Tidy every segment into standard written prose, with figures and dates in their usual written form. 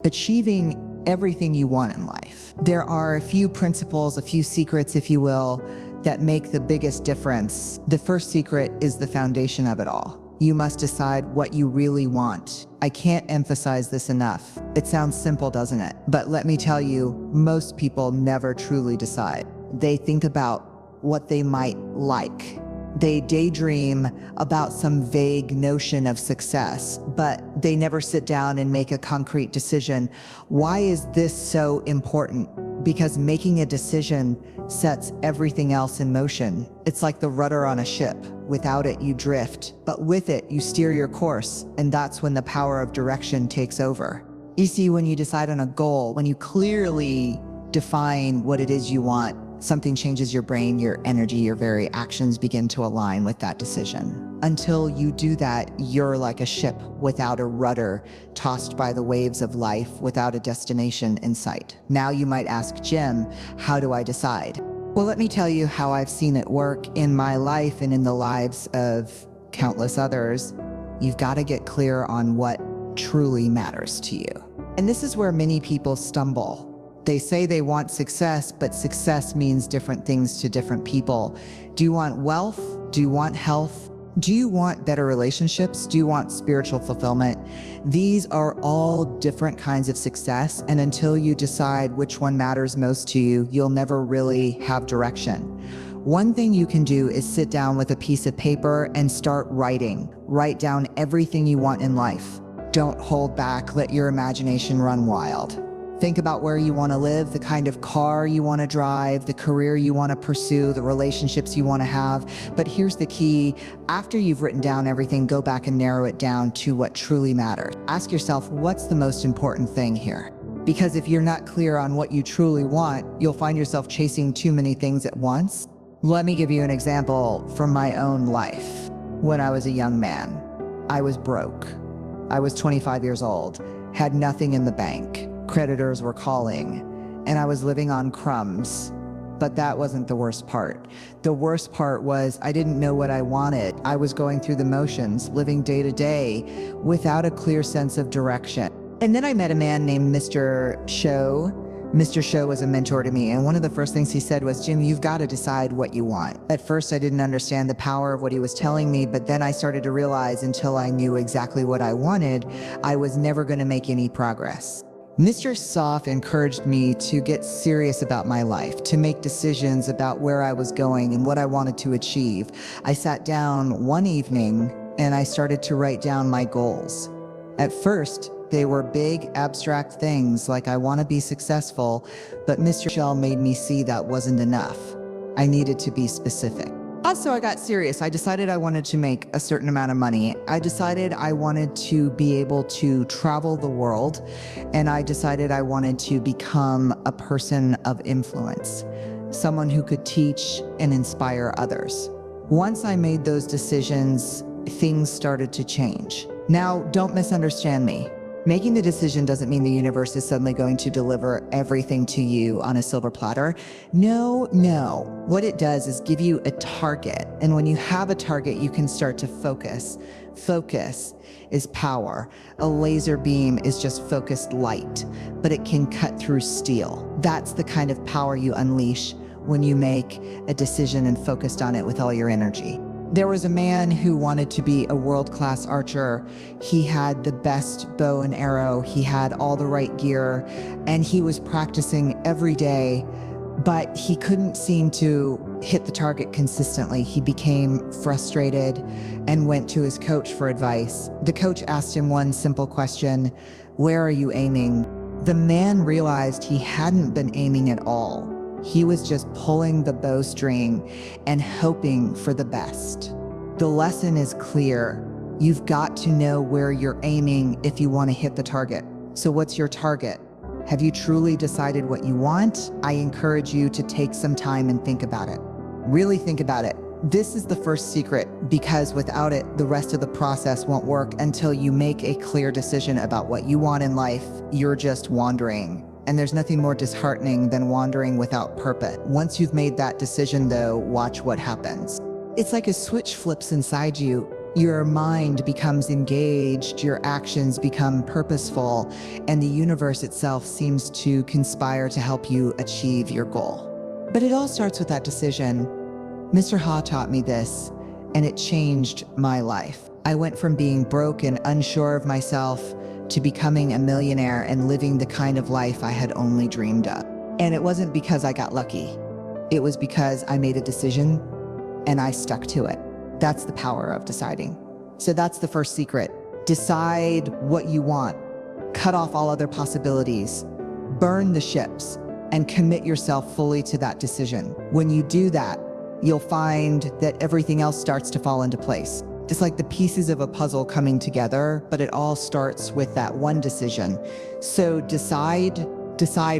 achieving everything you want in life. There are a few principles, a few secrets, if you will, that make the biggest difference. The first secret is the foundation of it all. You must decide what you really want. I can't emphasize this enough. It sounds simple, doesn't it? But let me tell you, most people never truly decide. They think about what they might like. They daydream about some vague notion of success, but they never sit down and make a concrete decision. Why is this so important? Because making a decision sets everything else in motion. It's like the rudder on a ship. Without it, you drift, but with it, you steer your course, and that's when the power of direction takes over. You see, when you decide on a goal, when you clearly define what it is you want, something changes your brain, your energy, your very actions begin to align with that decision. Until you do that, you're like a ship without a rudder, tossed by the waves of life without a destination in sight. Now you might ask, Jim, how do I decide? Well, let me tell you how I've seen it work in my life and in the lives of countless others. You've got to get clear on what truly matters to you. And this is where many people stumble. They say they want success, but success means different things to different people. Do you want wealth? Do you want health? Do you want better relationships? Do you want spiritual fulfillment? These are all different kinds of success, and until you decide which one matters most to you, you'll never really have direction. One thing you can do is sit down with a piece of paper and start writing. Write down everything you want in life. Don't hold back. Let your imagination run wild. Think about where you want to live, the kind of car you want to drive, the career you want to pursue, the relationships you want to have. But here's the key. After you've written down everything, go back and narrow it down to what truly matters. Ask yourself, what's the most important thing here? Because if you're not clear on what you truly want, you'll find yourself chasing too many things at once. Let me give you an example from my own life. When I was a young man, I was broke. I was 25 years old, had nothing in the bank. Creditors were calling, and I was living on crumbs. But that wasn't the worst part. The worst part was I didn't know what I wanted. I was going through the motions, living day to day without a clear sense of direction. And then I met a man named Mr. Show. Mr. Show was a mentor to me, and one of the first things he said was, Jim, you've got to decide what you want. At first, I didn't understand the power of what he was telling me, but then I started to realize until I knew exactly what I wanted, I was never going to make any progress. Mr. Soft encouraged me to get serious about my life, to make decisions about where I was going and what I wanted to achieve. I sat down one evening and I started to write down my goals. At first, they were big, abstract things like I want to be successful, but Mr. Shell made me see that wasn't enough. I needed to be specific. Also, I got serious. I decided I wanted to make a certain amount of money. I decided I wanted to be able to travel the world, and I decided I wanted to become a person of influence, someone who could teach and inspire others. Once I made those decisions, things started to change. Now, don't misunderstand me. Making the decision doesn't mean the universe is suddenly going to deliver everything to you on a silver platter. No. What it does is give you a target. And when you have a target, you can start to focus. Focus is power. A laser beam is just focused light, but it can cut through steel. That's the kind of power you unleash when you make a decision and focused on it with all your energy. There was a man who wanted to be a world-class archer. He had the best bow and arrow. He had all the right gear, and he was practicing every day, but he couldn't seem to hit the target consistently. He became frustrated and went to his coach for advice. The coach asked him one simple question, "Where are you aiming?" The man realized he hadn't been aiming at all. He was just pulling the bowstring and hoping for the best. The lesson is clear. You've got to know where you're aiming if you want to hit the target. So what's your target? Have you truly decided what you want? I encourage you to take some time and think about it. Really think about it. This is the first secret, because without it, the rest of the process won't work until you make a clear decision about what you want in life. You're just wandering. And there's nothing more disheartening than wandering without purpose. Once you've made that decision, though, watch what happens. It's like a switch flips inside you. Your mind becomes engaged, your actions become purposeful, and the universe itself seems to conspire to help you achieve your goal. But it all starts with that decision. Mr. Ha taught me this, and it changed my life. I went from being broke and unsure of myself to becoming a millionaire and living the kind of life I had only dreamed of. And it wasn't because I got lucky. It was because I made a decision and I stuck to it. That's the power of deciding. So that's the first secret. Decide what you want. Cut off all other possibilities. Burn the ships and commit yourself fully to that decision. When you do that, you'll find that everything else starts to fall into place. It's like the pieces of a puzzle coming together, but it all starts with that one decision. So decide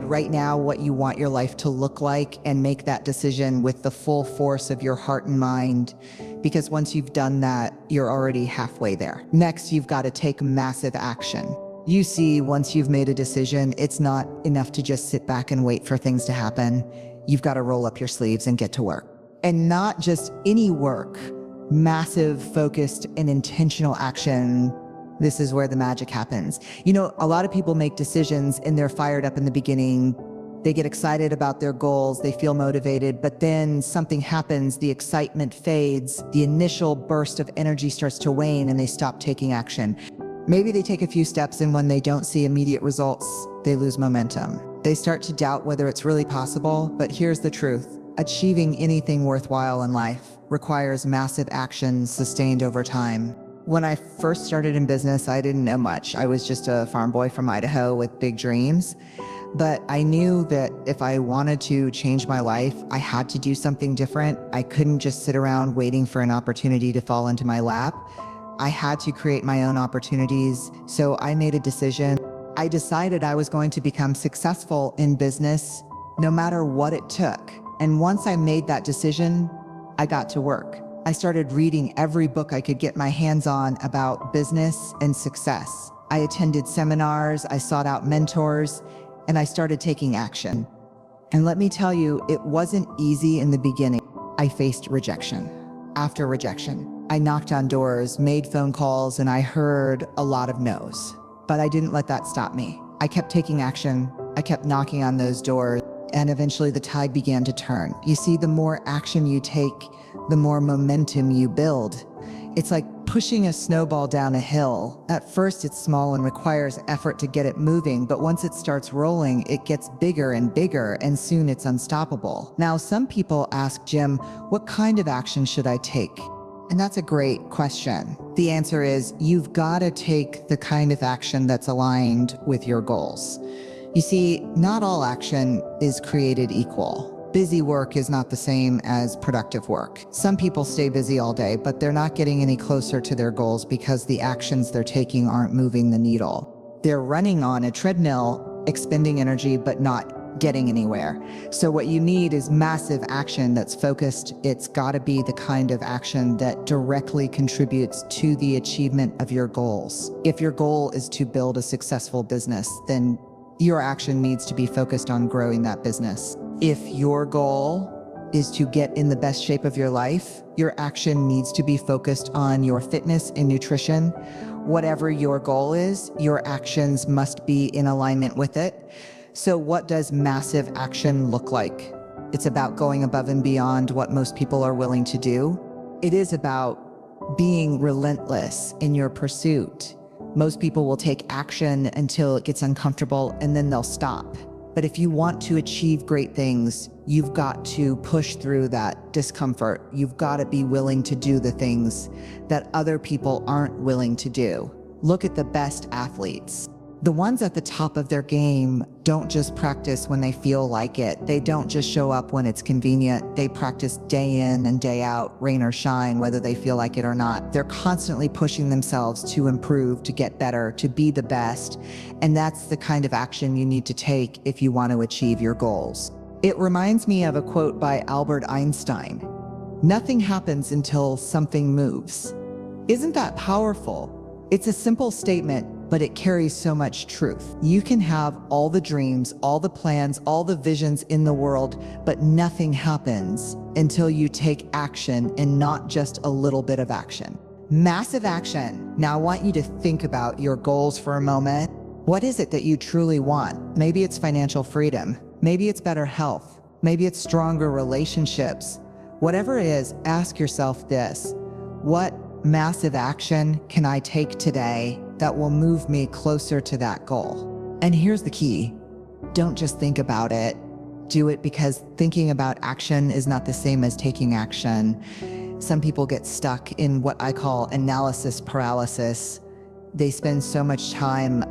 right now what you want your life to look like and make that decision with the full force of your heart and mind. Because once you've done that, you're already halfway there. Next, you've got to take massive action. You see, once you've made a decision, it's not enough to just sit back and wait for things to happen. You've got to roll up your sleeves and get to work. And not just any work, massive, focused, and intentional action. This is where the magic happens. You know, a lot of people make decisions and they're fired up in the beginning. They get excited about their goals, they feel motivated, but then something happens, the excitement fades, the initial burst of energy starts to wane and they stop taking action. Maybe they take a few steps and when they don't see immediate results, they lose momentum. They start to doubt whether it's really possible, but here's the truth. Achieving anything worthwhile in life requires massive action sustained over time. When I first started in business, I didn't know much. I was just a farm boy from Idaho with big dreams. But I knew that if I wanted to change my life, I had to do something different. I couldn't just sit around waiting for an opportunity to fall into my lap. I had to create my own opportunities. So I made a decision. I decided I was going to become successful in business, no matter what it took. And once I made that decision, I got to work. I started reading every book I could get my hands on about business and success. I attended seminars, I sought out mentors, and I started taking action. And let me tell you, it wasn't easy in the beginning. I faced rejection after rejection. I knocked on doors, made phone calls, and I heard a lot of no's. But I didn't let that stop me. I kept taking action. I kept knocking on those doors. And eventually the tide began to turn. You see, the more action you take, the more momentum you build. It's like pushing a snowball down a hill. At first it's small and requires effort to get it moving, but once it starts rolling, it gets bigger and bigger, and soon it's unstoppable. Now, some people ask, Jim, what kind of action should I take? And that's a great question. The answer is, you've got to take the kind of action that's aligned with your goals. You see, not all action is created equal. Busy work is not the same as productive work. Some people stay busy all day, but they're not getting any closer to their goals because the actions they're taking aren't moving the needle. They're running on a treadmill, expending energy, but not getting anywhere. So what you need is massive action that's focused. It's got to be the kind of action that directly contributes to the achievement of your goals. If your goal is to build a successful business, then your action needs to be focused on growing that business. If your goal is to get in the best shape of your life, your action needs to be focused on your fitness and nutrition. Whatever your goal is, your actions must be in alignment with it. So what does massive action look like? It's about going above and beyond what most people are willing to do. It is about being relentless in your pursuit. Most people will take action until it gets uncomfortable and then they'll stop. But if you want to achieve great things, you've got to push through that discomfort. You've got to be willing to do the things that other people aren't willing to do. Look at the best athletes. The ones at the top of their game don't just practice when they feel like it. They don't just show up when it's convenient. They practice day in and day out, rain or shine, whether they feel like it or not. They're constantly pushing themselves to improve, to get better, to be the best. And that's the kind of action you need to take if you want to achieve your goals. It reminds me of a quote by Albert Einstein. Nothing happens until something moves. Isn't that powerful? It's a simple statement, but it carries so much truth. You can have all the dreams, all the plans, all the visions in the world, but nothing happens until you take action, and not just a little bit of action. Massive action. Now I want you to think about your goals for a moment. What is it that you truly want? Maybe it's financial freedom. Maybe it's better health. Maybe it's stronger relationships. Whatever it is, ask yourself this: what massive action can I take today that will move me closer to that goal? And here's the key: don't just think about it. Do it, because thinking about action is not the same as taking action. Some people get stuck in what I call analysis paralysis. They spend so much time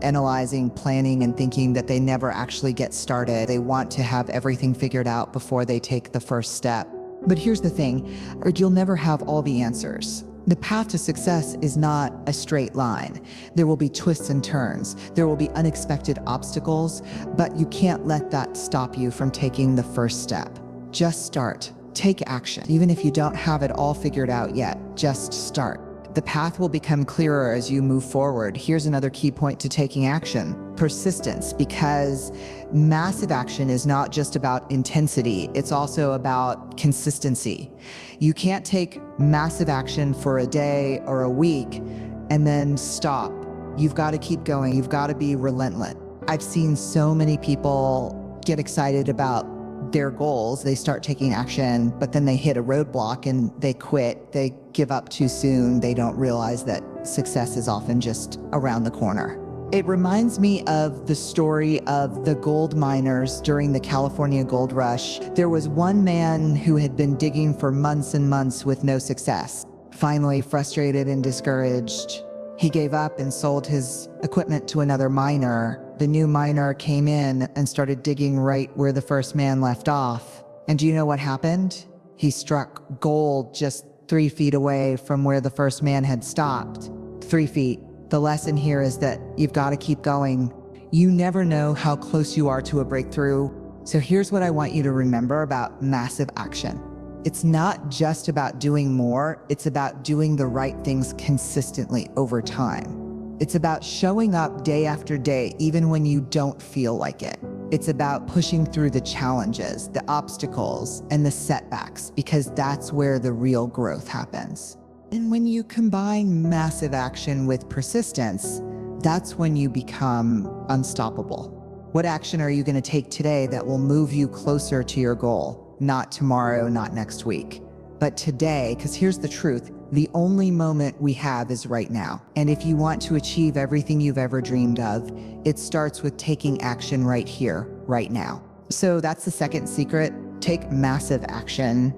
analyzing, planning, and thinking that they never actually get started. They want to have everything figured out before they take the first step. But here's the thing, you'll never have all the answers. The path to success is not a straight line. There will be twists and turns. There will be unexpected obstacles, but you can't let that stop you from taking the first step. Just start. Take action. Even if you don't have it all figured out yet, just start. The path will become clearer as you move forward. Here's another key point to taking action: persistence, because massive action is not just about intensity, it's also about consistency. You can't take massive action for a day or a week and then stop. You've got to keep going. You've got to be relentless. I've seen so many people get excited about their goals, they start taking action, but then they hit a roadblock and they quit. They give up too soon. They don't realize that success is often just around the corner. It reminds me of the story of the gold miners during the California gold rush. There was one man who had been digging for months and months with no success. Finally, frustrated and discouraged, he gave up and sold his equipment to another miner. The new miner came in and started digging right where the first man left off. And do you know what happened? He struck gold just 3 feet away from where the first man had stopped. 3 feet. The lesson here is that you've got to keep going. You never know how close you are to a breakthrough. So here's what I want you to remember about massive action. It's not just about doing more, it's about doing the right things consistently over time. It's about showing up day after day, even when you don't feel like it. It's about pushing through the challenges, the obstacles, and the setbacks, because that's where the real growth happens. And when you combine massive action with persistence, that's when you become unstoppable. What action are you going to take today that will move you closer to your goal? Not tomorrow, not next week, but today, because here's the truth. The only moment we have is right now. And if you want to achieve everything you've ever dreamed of, it starts with taking action right here, right now. So that's the second secret. Take massive action.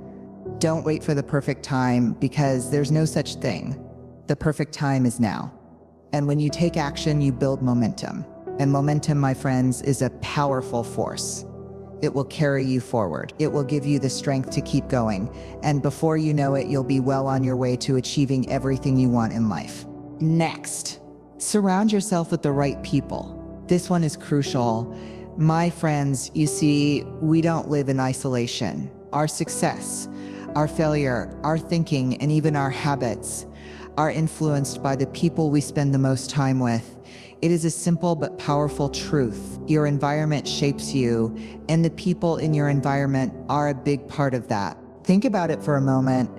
Don't wait for the perfect time, because there's no such thing. The perfect time is now. And when you take action, you build momentum. And momentum, my friends, is a powerful force. It will carry you forward. It will give you the strength to keep going. And before you know it, you'll be well on your way to achieving everything you want in life. Next, surround yourself with the right people. This one is crucial. My friends, you see, we don't live in isolation. Our success, our failure, our thinking, and even our habits are influenced by the people we spend the most time with. It is a simple but powerful truth. Your environment shapes you, and the people in your environment are a big part of that. Think about it for a moment.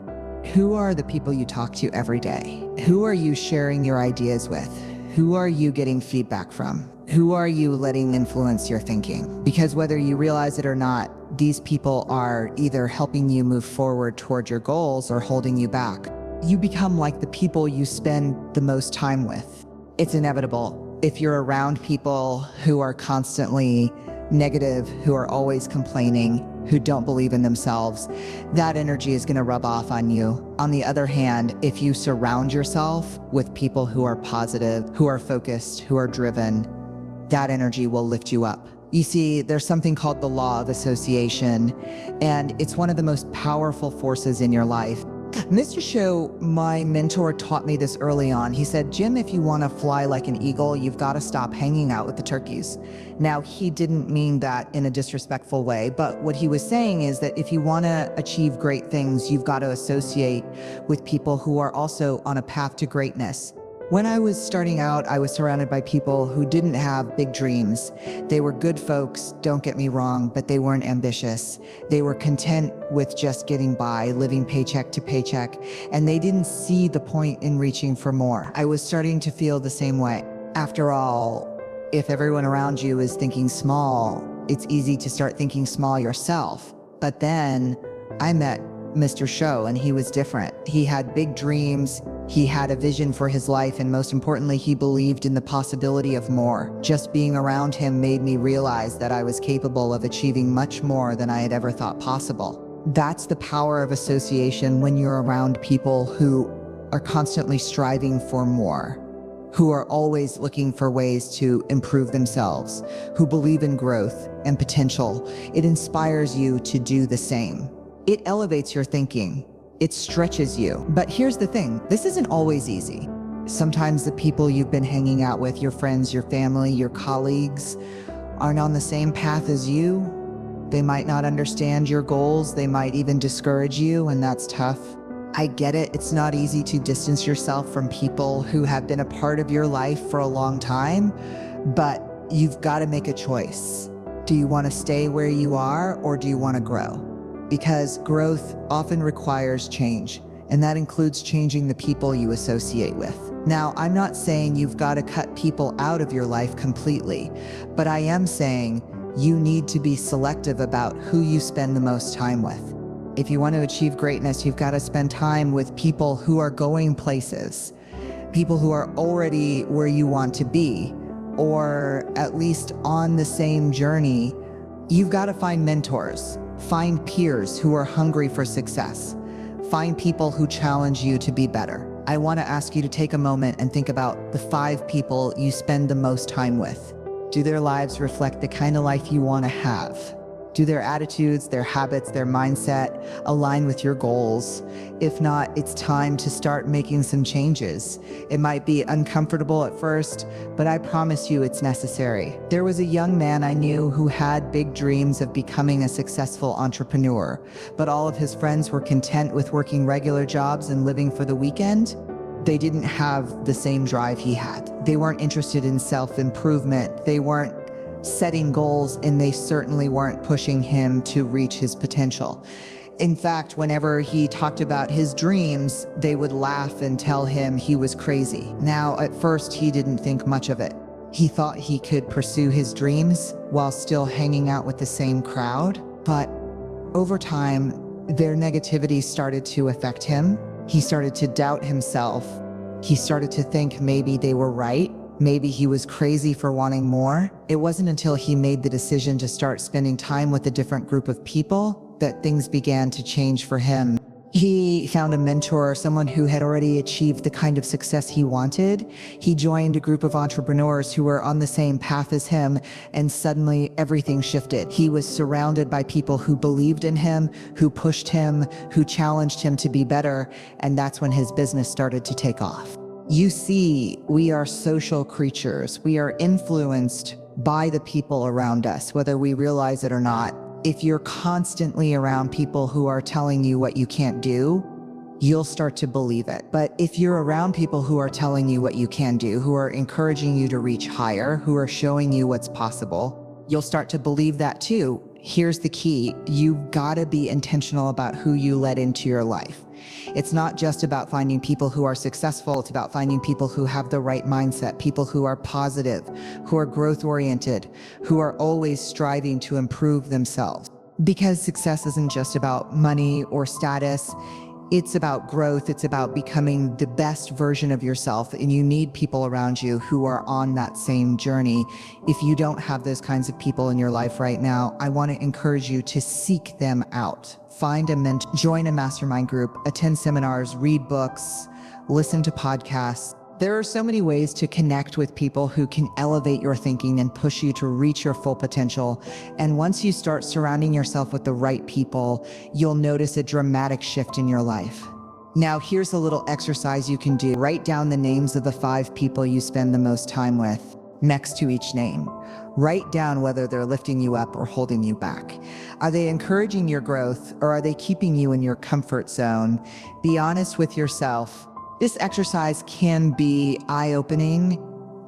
Who are the people you talk to every day? Who are you sharing your ideas with? Who are you getting feedback from? Who are you letting influence your thinking? Because whether you realize it or not, these people are either helping you move forward toward your goals or holding you back. You become like the people you spend the most time with. It's inevitable. If you're around people who are constantly negative, who are always complaining, who don't believe in themselves, that energy is going to rub off on you. On the other hand, if you surround yourself with people who are positive, who are focused, who are driven, that energy will lift you up. You see, there's something called the law of association, and it's one of the most powerful forces in your life. Mr. Show, my mentor, taught me this early on. He said, Jim, if you want to fly like an eagle, you've got to stop hanging out with the turkeys. Now, he didn't mean that in a disrespectful way, but what he was saying is that if you want to achieve great things, you've got to associate with people who are also on a path to greatness. When I was starting out, I was surrounded by people who didn't have big dreams. They were good folks, don't get me wrong, but they weren't ambitious. They were content with just getting by, living paycheck to paycheck, and they didn't see the point in reaching for more. I was starting to feel the same way. After all, if everyone around you is thinking small, it's easy to start thinking small yourself. But then I met Mr. Show, and he was different. He had big dreams, he had a vision for his life, and most importantly, he believed in the possibility of more. Just being around him made me realize that I was capable of achieving much more than I had ever thought possible. That's the power of association when you're around people who are constantly striving for more, who are always looking for ways to improve themselves, who believe in growth and potential. It inspires you to do the same. It elevates your thinking. It stretches you. But here's the thing, this isn't always easy. Sometimes the people you've been hanging out with, your friends, your family, your colleagues, aren't on the same path as you. They might not understand your goals. They might even discourage you, and that's tough. I get it. It's not easy to distance yourself from people who have been a part of your life for a long time, but you've got to make a choice. Do you want to stay where you are, or do you want to grow? Because growth often requires change, and that includes changing the people you associate with. Now, I'm not saying you've got to cut people out of your life completely, but I am saying you need to be selective about who you spend the most time with. If you want to achieve greatness, you've got to spend time with people who are going places, people who are already where you want to be, or at least on the same journey. You've got to find mentors. Find peers who are hungry for success. Find people who challenge you to be better. I want to ask you to take a moment and think about the 5 people you spend the most time with. Do their lives reflect the kind of life you want to have? Do their attitudes, their habits, their mindset align with your goals? If not, it's time to start making some changes. It might be uncomfortable at first, but I promise you it's necessary. There was a young man I knew who had big dreams of becoming a successful entrepreneur, but all of his friends were content with working regular jobs and living for the weekend. They didn't have the same drive he had. They weren't interested in self-improvement. They weren't setting goals, and they certainly weren't pushing him to reach his potential. In fact, whenever he talked about his dreams, they would laugh and tell him he was crazy. Now, at first, he didn't think much of it. He thought he could pursue his dreams while still hanging out with the same crowd. But over time, their negativity started to affect him. He started to doubt himself. He started to think maybe they were right. Maybe he was crazy for wanting more. It wasn't until he made the decision to start spending time with a different group of people that things began to change for him. He found a mentor, someone who had already achieved the kind of success he wanted. He joined a group of entrepreneurs who were on the same path as him, and suddenly everything shifted. He was surrounded by people who believed in him, who pushed him, who challenged him to be better, and that's when his business started to take off. You see, we are social creatures. We are influenced by the people around us, whether we realize it or not. If you're constantly around people who are telling you what you can't do, you'll start to believe it. But if you're around people who are telling you what you can do, who are encouraging you to reach higher, who are showing you what's possible, you'll start to believe that too. Here's the key. You've got to be intentional about who you let into your life. It's not just about finding people who are successful. It's about finding people who have the right mindset, people who are positive, who are growth-oriented, who are always striving to improve themselves. Because success isn't just about money or status. It's about growth. It's about becoming the best version of yourself, and you need people around you who are on that same journey. If you don't have those kinds of people in your life right now, I want to encourage you to seek them out. Find a mentor, join a mastermind group, attend seminars, read books, listen to podcasts. There are so many ways to connect with people who can elevate your thinking and push you to reach your full potential. And once you start surrounding yourself with the right people, you'll notice a dramatic shift in your life. Now, here's a little exercise you can do. Write down the names of the 5 people you spend the most time with next to each name. Write down whether they're lifting you up or holding you back. Are they encouraging your growth, or are they keeping you in your comfort zone? Be honest with yourself. This exercise can be eye-opening,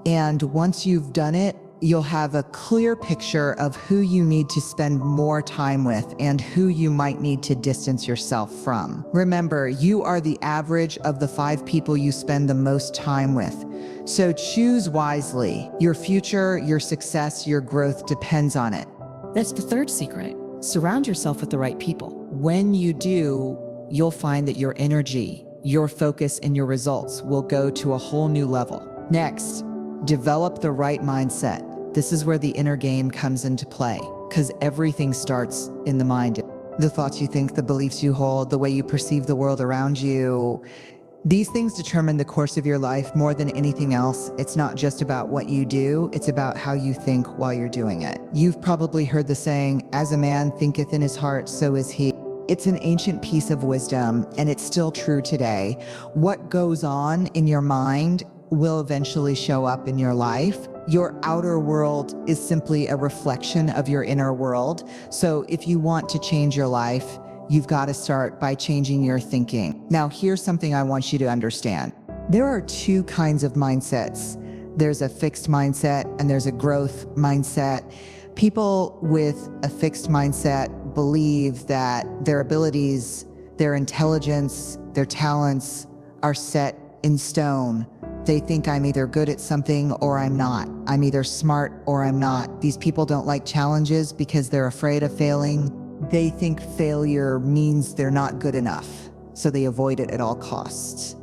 and once you've done it, you'll have a clear picture of who you need to spend more time with and who you might need to distance yourself from. Remember, you are the average of the 5 people you spend the most time with. So choose wisely. Your future, your success, your growth depends on it. That's the third secret. Surround yourself with the right people. When you do, you'll find that your energy, your focus, and your results will go to a whole new level. Next, develop the right mindset. This is where the inner game comes into play, because everything starts in the mind. The thoughts you think, the beliefs you hold, the way you perceive the world around you. These things determine the course of your life more than anything else. It's not just about what you do, it's about how you think while you're doing it. You've probably heard the saying, "As a man thinketh in his heart, so is he." It's an ancient piece of wisdom, and it's still true today. What goes on in your mind will eventually show up in your life. Your outer world is simply a reflection of your inner world. So if you want to change your life, you've got to start by changing your thinking. Now, here's something I want you to understand. There are 2 kinds of mindsets. There's a fixed mindset and there's a growth mindset. People with a fixed mindset believe that their abilities, their intelligence, their talents are set in stone. They think I'm either good at something or I'm not. I'm either smart or I'm not. These people don't like challenges because they're afraid of failing. They think failure means they're not good enough, so they avoid it at all costs.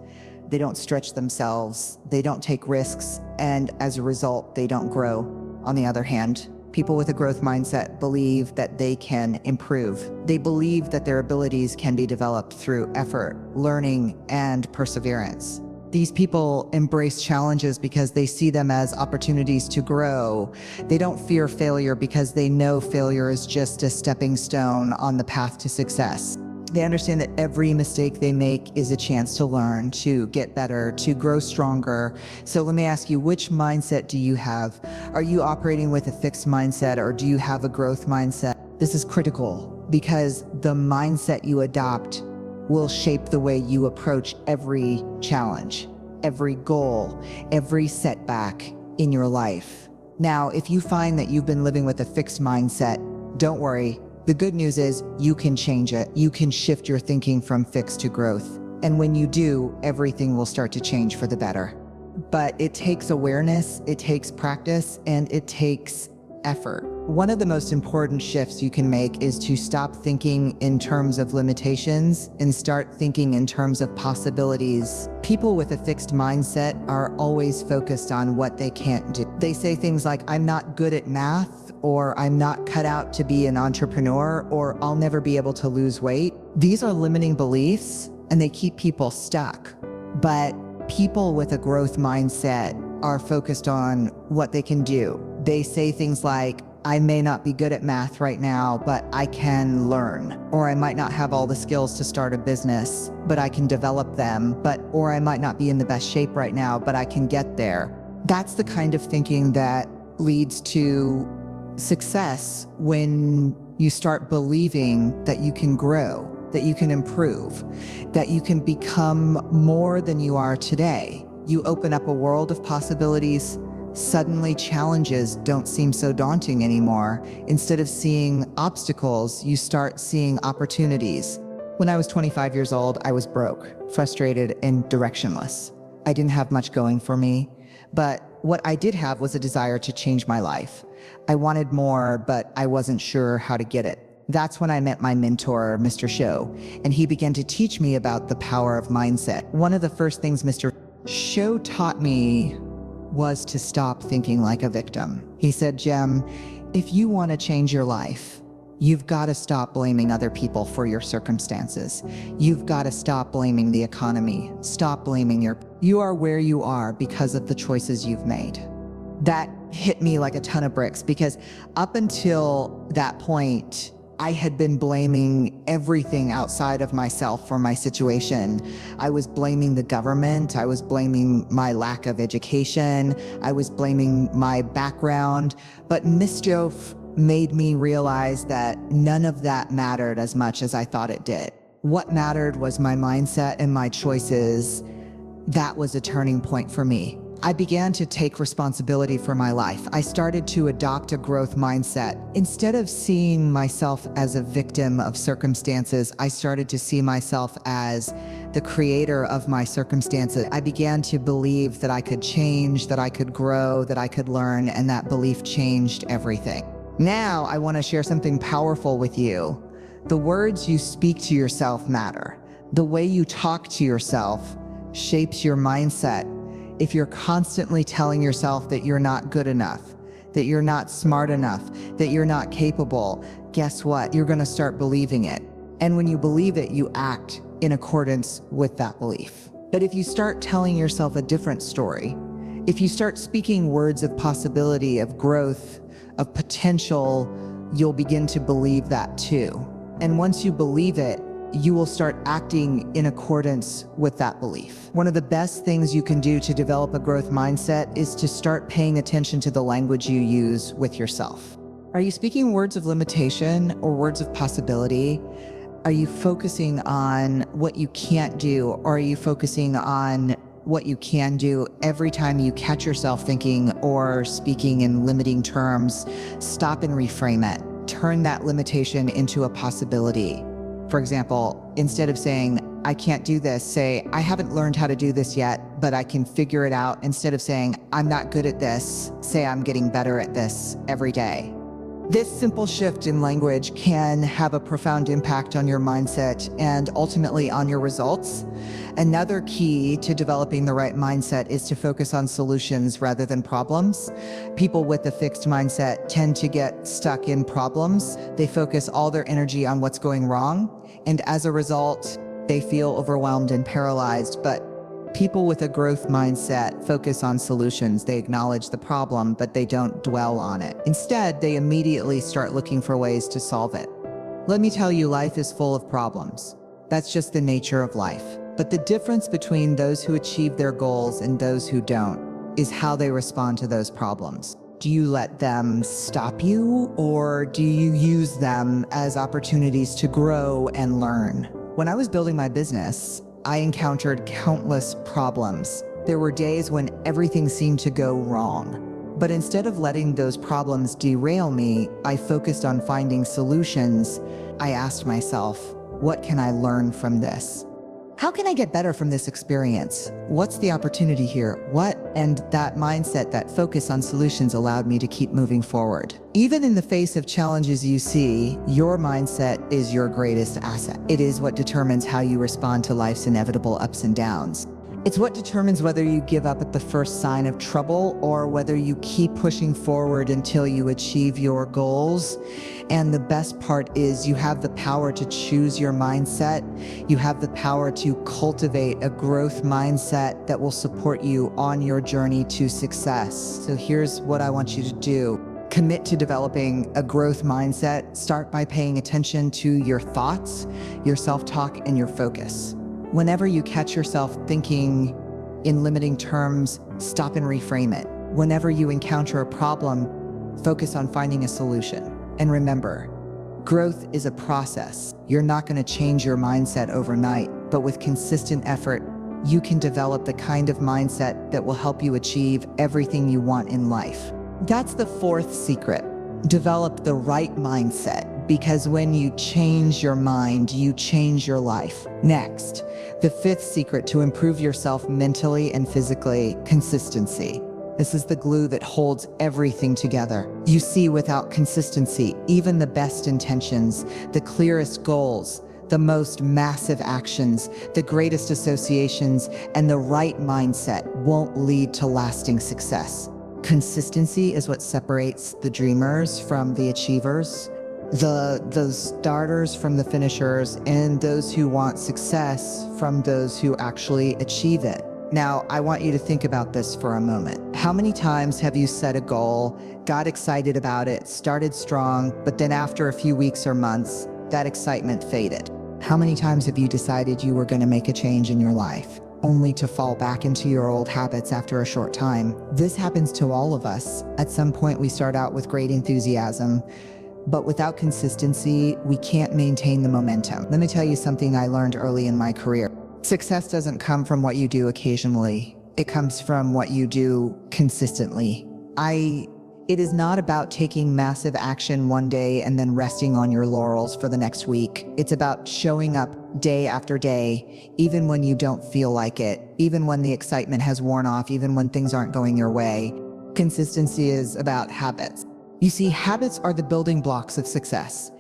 They don't stretch themselves, they don't take risks, and as a result, they don't grow. On the other hand, people with a growth mindset believe that they can improve. They believe that their abilities can be developed through effort, learning, and perseverance. These people embrace challenges because they see them as opportunities to grow. They don't fear failure because they know failure is just a stepping stone on the path to success. They understand that every mistake they make is a chance to learn, to get better, to grow stronger. So let me ask you, which mindset do you have? Are you operating with a fixed mindset or do you have a growth mindset? This is critical because the mindset you adopt will shape the way you approach every challenge, every goal, every setback in your life. Now, if you find that you've been living with a fixed mindset, don't worry. The good news is you can change it. You can shift your thinking from fixed to growth. And when you do, everything will start to change for the better. But it takes awareness, it takes practice, and it takes effort. One of the most important shifts you can make is to stop thinking in terms of limitations and start thinking in terms of possibilities. People with a fixed mindset are always focused on what they can't do. They say things like, "I'm not good at math," or "I'm not cut out to be an entrepreneur," or "I'll never be able to lose weight." These are limiting beliefs and they keep people stuck. But people with a growth mindset are focused on what they can do. They say things like, "I may not be good at math right now, but I can learn." Or, "I might not have all the skills to start a business, but I can develop them." Or, "I might not be in the best shape right now, but I can get there." That's the kind of thinking that leads to success when you start believing that you can grow, that you can improve, that you can become more than you are today. You open up a world of possibilities. Suddenly challenges don't seem so daunting anymore. Instead of seeing obstacles, you start seeing opportunities. When I was 25 years old, I was broke, frustrated, and directionless. I didn't have much going for me, but what I did have was a desire to change my life. I wanted more, but I wasn't sure how to get it. That's when I met my mentor, Mr. Show, and he began to teach me about the power of mindset. One of the first things Mr. Show taught me was to stop thinking like a victim. He said, "Jem, if you want to change your life, you've got to stop blaming other people for your circumstances. You've got to stop blaming the economy. Stop blaming you are where you are because of the choices you've made." That hit me like a ton of bricks because up until that point, I had been blaming everything outside of myself for my situation. I was blaming the government. I was blaming my lack of education. I was blaming my background. But Miss Jove made me realize that none of that mattered as much as I thought it did. What mattered was my mindset and my choices. That was a turning point for me. I began to take responsibility for my life. I started to adopt a growth mindset. Instead of seeing myself as a victim of circumstances, I started to see myself as the creator of my circumstances. I began to believe that I could change, that I could grow, that I could learn, and that belief changed everything. Now I want to share something powerful with you. The words you speak to yourself matter. The way you talk to yourself shapes your mindset. If you're constantly telling yourself that you're not good enough, that you're not smart enough, that you're not capable, guess what? You're going to start believing it. And when you believe it, you act in accordance with that belief. But if you start telling yourself a different story, if you start speaking words of possibility, of growth, of potential, you'll begin to believe that too. And once you believe it, you will start acting in accordance with that belief. One of the best things you can do to develop a growth mindset is to start paying attention to the language you use with yourself. Are you speaking words of limitation or words of possibility? Are you focusing on what you can't do, or are you focusing on what you can do? Every time you catch yourself thinking or speaking in limiting terms, stop and reframe it. Turn that limitation into a possibility. For example, instead of saying, I can't do this, say, I haven't learned how to do this yet, but I can figure it out. Instead of saying, I'm not good at this, say, I'm getting better at this every day. This simple shift in language can have a profound impact on your mindset and ultimately on your results. Another key to developing the right mindset is to focus on solutions rather than problems. People with a fixed mindset tend to get stuck in problems. They focus all their energy on what's going wrong, and as a result, they feel overwhelmed and paralyzed. But people with a growth mindset focus on solutions. They acknowledge the problem, but they don't dwell on it. Instead, they immediately start looking for ways to solve it. Let me tell you, life is full of problems. That's just the nature of life. But the difference between those who achieve their goals and those who don't is how they respond to those problems. Do you let them stop you, or do you use them as opportunities to grow and learn? When I was building my business, I encountered countless problems. There were days when everything seemed to go wrong. But instead of letting those problems derail me, I focused on finding solutions. I asked myself, what can I learn from this? How can I get better from this experience? What's the opportunity here? And that mindset, that focus on solutions allowed me to keep moving forward. Even in the face of challenges you see, your mindset is your greatest asset. It is what determines how you respond to life's inevitable ups and downs. It's what determines whether you give up at the first sign of trouble or whether you keep pushing forward until you achieve your goals. And the best part is you have the power to choose your mindset. You have the power to cultivate a growth mindset that will support you on your journey to success. So here's what I want you to do. Commit to developing a growth mindset. Start by paying attention to your thoughts, your self-talk, and your focus. Whenever you catch yourself thinking in limiting terms, stop and reframe it. Whenever you encounter a problem, focus on finding a solution. And remember, growth is a process. You're not going to change your mindset overnight, but with consistent effort, you can develop the kind of mindset that will help you achieve everything you want in life. That's the fourth secret. Develop the right mindset, because when you change your mind, you change your life. Next, the fifth secret to improve yourself mentally and physically: consistency. This is the glue that holds everything together. You see, without consistency, even the best intentions, the clearest goals, the most massive actions, the greatest associations, and the right mindset won't lead to lasting success. Consistency is what separates the dreamers from the achievers, the starters from the finishers, and those who want success from those who actually achieve it. Now, I want you to think about this for a moment. How many times have you set a goal, got excited about it, started strong, but then after a few weeks or months, that excitement faded? How many times have you decided you were going to make a change in your life, only to fall back into your old habits after a short time? This happens to all of us. At some point, we start out with great enthusiasm, but without consistency, we can't maintain the momentum. Let me tell you something I learned early in my career. Success doesn't come from what you do occasionally. It comes from what you do consistently. It is not about taking massive action one day and then resting on your laurels for the next week. It's about showing up day after day, even when you don't feel like it, even when the excitement has worn off, even when things aren't going your way. Consistency is about habits. You see, habits are the building blocks of success.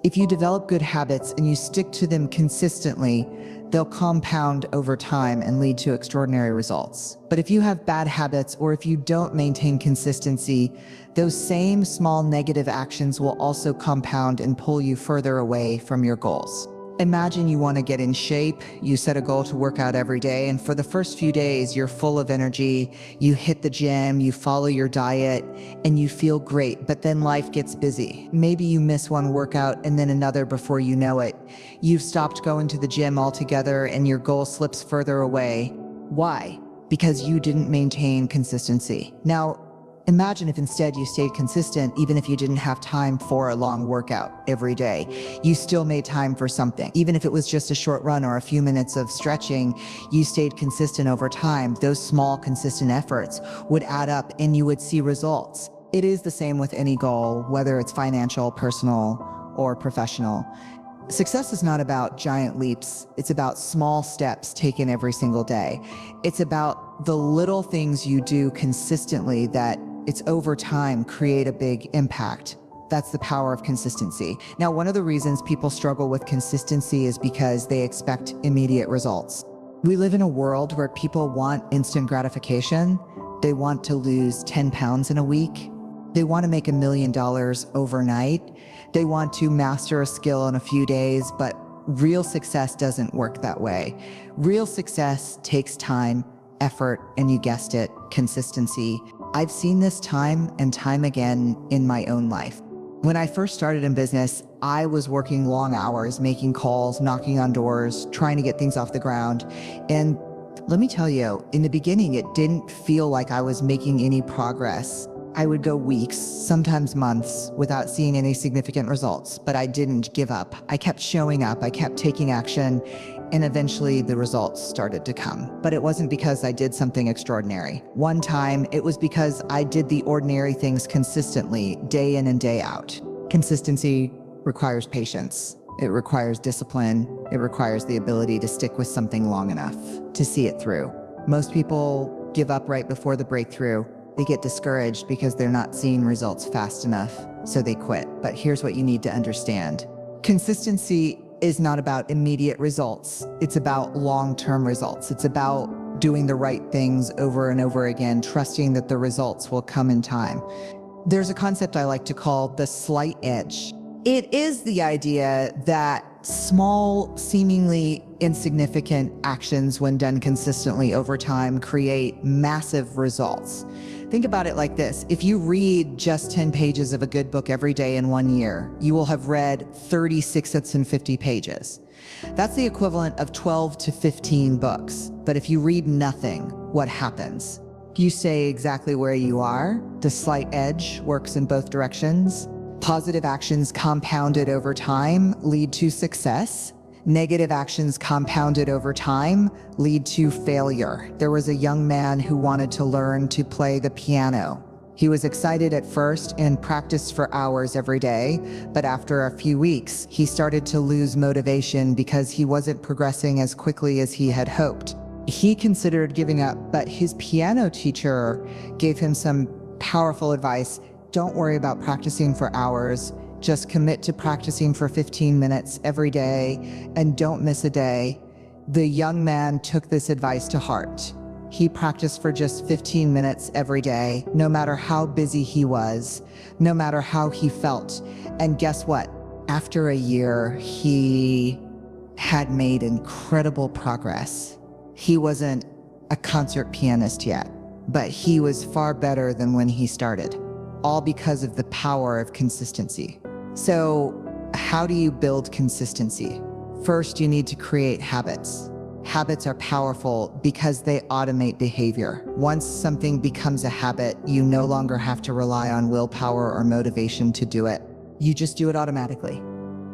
If you develop good habits and you stick to them consistently, they'll compound over time and lead to extraordinary results. But if you have bad habits, or if you don't maintain consistency, those same small negative actions will also compound and pull you further away from your goals. Imagine you want to get in shape, you set a goal to work out every day, and for the first few days, you're full of energy, you hit the gym, you follow your diet, and you feel great, but then life gets busy. Maybe you miss one workout and then another before you know it. You've stopped going to the gym altogether and your goal slips further away. Why? Because you didn't maintain consistency. Now, imagine if instead you stayed consistent, even if you didn't have time for a long workout every day. You still made time for something. Even if it was just a short run or a few minutes of stretching, you stayed consistent over time. Those small, consistent efforts would add up and you would see results. It is the same with any goal, whether it's financial, personal, or professional. Success is not about giant leaps. It's about small steps taken every single day. It's about the little things you do consistently that it's over time create a big impact. That's the power of consistency. Now, one of the reasons people struggle with consistency is because they expect immediate results. We live in a world where people want instant gratification. They want to lose 10 pounds in a week. They want to make $1 million overnight. They want to master a skill in a few days, but real success doesn't work that way. Real success takes time, effort, and you guessed it, consistency. I've seen this time and time again in my own life. When I first started in business, I was working long hours, making calls, knocking on doors, trying to get things off the ground. And let me tell you, in the beginning, it didn't feel like I was making any progress. I would go weeks, sometimes months, without seeing any significant results, but I didn't give up. I kept showing up, I kept taking action, and eventually the results started to come. But it wasn't because I did something extraordinary. One time, it was because I did the ordinary things consistently, day in and day out. Consistency requires patience. It requires discipline. It requires the ability to stick with something long enough to see it through. Most people give up right before the breakthrough. They get discouraged because they're not seeing results fast enough, so they quit. But here's what you need to understand. Consistency is not about immediate results. It's about long-term results. It's about doing the right things over and over again, trusting that the results will come in time. There's a concept I like to call the slight edge. It is the idea that small, seemingly insignificant actions, when done consistently over time, create massive results. Think about it like this. If you read just 10 pages of a good book every day in 1 year, you will have read 3650 pages. That's the equivalent of 12 to 15 books. But if you read nothing, what happens? You stay exactly where you are. The slight edge works in both directions. Positive actions compounded over time lead to success. Negative actions compounded over time lead to failure. There was a young man who wanted to learn to play the piano. He was excited at first and practiced for hours every day, but after a few weeks, he started to lose motivation because he wasn't progressing as quickly as he had hoped. He considered giving up, but his piano teacher gave him some powerful advice. Don't worry about practicing for hours. Just commit to practicing for 15 minutes every day and don't miss a day. The young man took this advice to heart. He practiced for just 15 minutes every day, no matter how busy he was, no matter how he felt. And guess what? After a year, he had made incredible progress. He wasn't a concert pianist yet, but he was far better than when he started, all because of the power of consistency. So, how do you build consistency? First, you need to create habits. Habits are powerful because they automate behavior. Once something becomes a habit, you no longer have to rely on willpower or motivation to do it. You just do it automatically.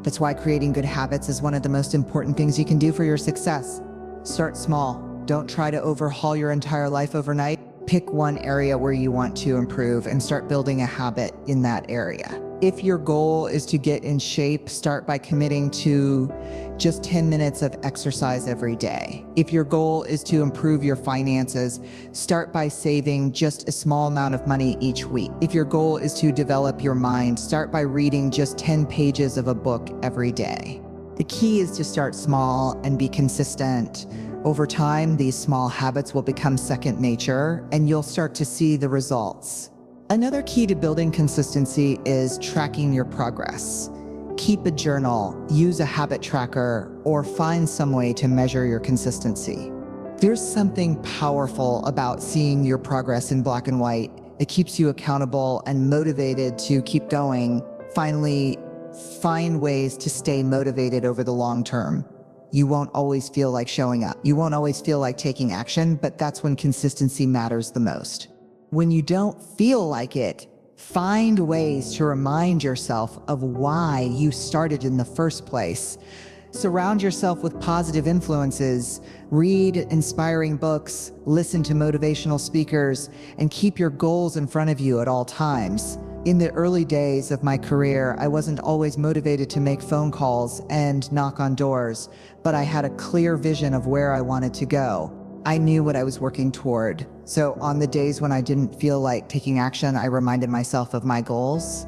That's why creating good habits is one of the most important things you can do for your success. Start small. Don't try to overhaul your entire life overnight. Pick one area where you want to improve and start building a habit in that area. If your goal is to get in shape, start by committing to just 10 minutes of exercise every day. If your goal is to improve your finances, start by saving just a small amount of money each week. If your goal is to develop your mind, start by reading just 10 pages of a book every day. The key is to start small and be consistent. Over time, these small habits will become second nature, and you'll start to see the results. Another key to building consistency is tracking your progress. Keep a journal, use a habit tracker, or find some way to measure your consistency. There's something powerful about seeing your progress in black and white. It keeps you accountable and motivated to keep going. Finally, find ways to stay motivated over the long term. You won't always feel like showing up. You won't always feel like taking action, but that's when consistency matters the most. When you don't feel like it, find ways to remind yourself of why you started in the first place. Surround yourself with positive influences, read inspiring books, listen to motivational speakers, and keep your goals in front of you at all times. In the early days of my career, I wasn't always motivated to make phone calls and knock on doors, but I had a clear vision of where I wanted to go. I knew what I was working toward. So on the days when I didn't feel like taking action, I reminded myself of my goals.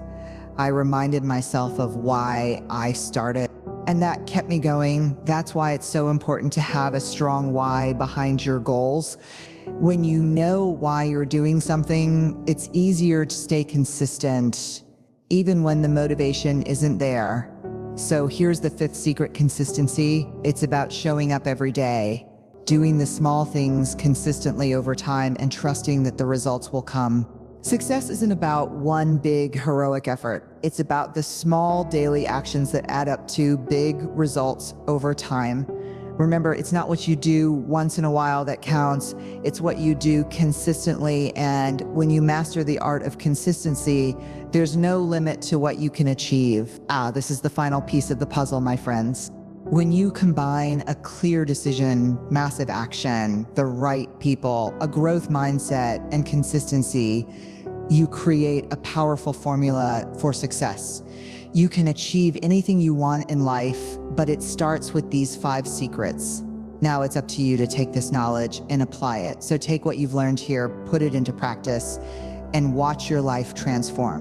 I reminded myself of why I started, and that kept me going. That's why it's so important to have a strong why behind your goals. When you know why you're doing something, it's easier to stay consistent, even when the motivation isn't there. So here's the fifth secret: consistency. It's about showing up every day, doing the small things consistently over time, and trusting that the results will come. Success isn't about one big heroic effort. It's about the small daily actions that add up to big results over time. Remember, it's not what you do once in a while that counts. It's what you do consistently. And when you master the art of consistency, there's no limit to what you can achieve. This is the final piece of the puzzle, my friends. When you combine a clear decision, massive action, the right people, a growth mindset, and consistency, you create a powerful formula for success. You can achieve anything you want in life, but it starts with these 5 secrets. Now it's up to you to take this knowledge and apply it. So take what you've learned here, put it into practice, and watch your life transform.